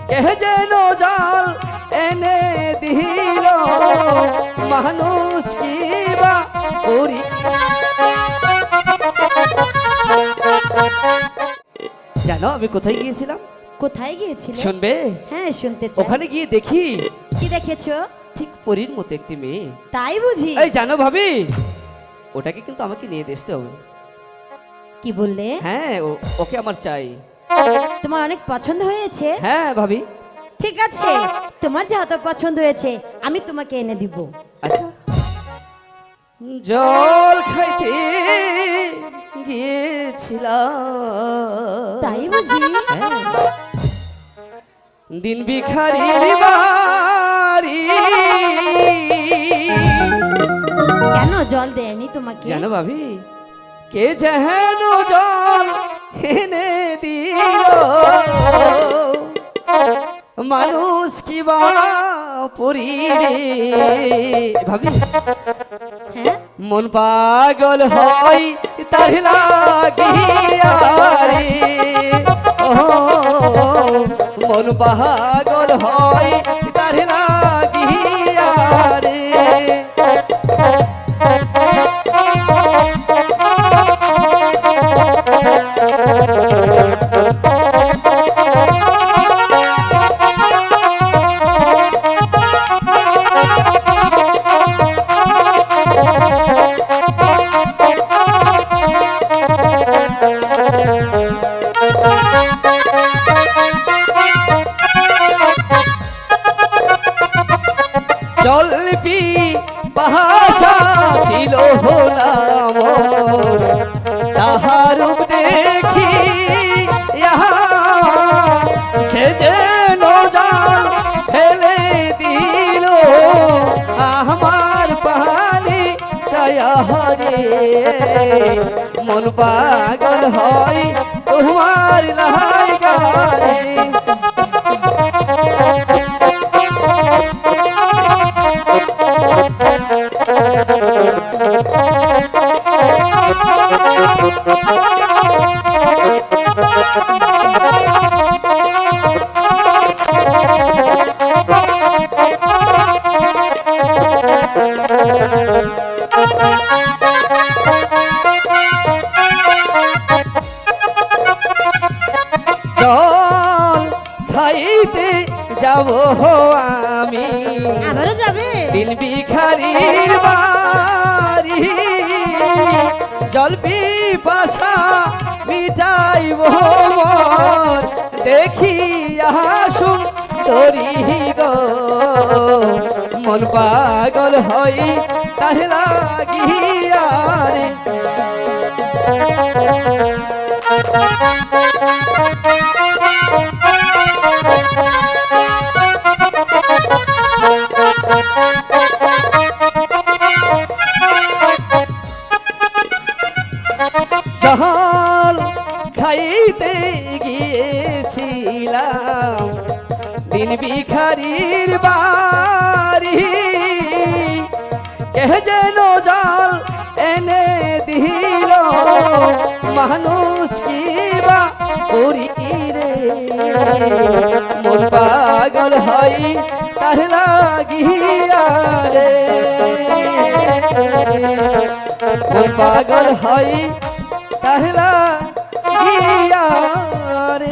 কে যেন জল এনে দিল মানুষ কি বা করি। জানো আমি কোথায় গিয়েছিলাম? কোথায় গিয়েছিলে? শুনবে? হ্যাঁ শুনতে চাই। ওখানে গিয়ে দেখি কি দেখেছো? ঠিক পরীর মতো একটি মেয়ে। তাই বুঝি? এই জানো ভাবি, ওটাকে কিন্তু আমাকে নিয়ে আসতে হবে। কি বললে? হ্যাঁ ওকে আমার চাই। তোমার অনেক পছন্দ হয়েছে? হ্যাঁ ভাবি। ঠিক আছে, তোমার যেহেতু পছন্দ হয়েছে আমি তোমাকে এনে দিব। আচ্ছা, জল খাইতে গিয়েছিলাম। তাই বুঝি? হ্যাঁ। দিন ভিখারির বাড়ি। কেন জল দেয়নি তোমাকে? জানো ভাবি, কে যেন জল এনে দিল মানুষ কি বা পরি রে। ভাবি হ্যাঁ মন পাগল হয় তার লাগিয়া রে। ও মন পাগল হয় তার লাগিয়া রে। জলপি ভাষা ছিল নাম তাহার দেখি সে যেন জাল ফেলে দিল আমার পানি চায়ারে। মন পাগল হয় তোমার লাগারে। জল খাইতে যাব আমি, আবারও যাবে? দিন ভিখারির বাড়ি। জল পিপাসা মিটাইব মোর দেখি আসুন তরি গো। মন পাগল হই তার লাগিয়া রে। জল খাইতে গিয়েছিলাম দিন ভিখারির বাড়ি। কে যেন জল এনে দিল মানুষ কি বা করি রে। মন পাগল হয় তার লাগিয়া রে। মন পাগল হয় তার লাগিয়া রে।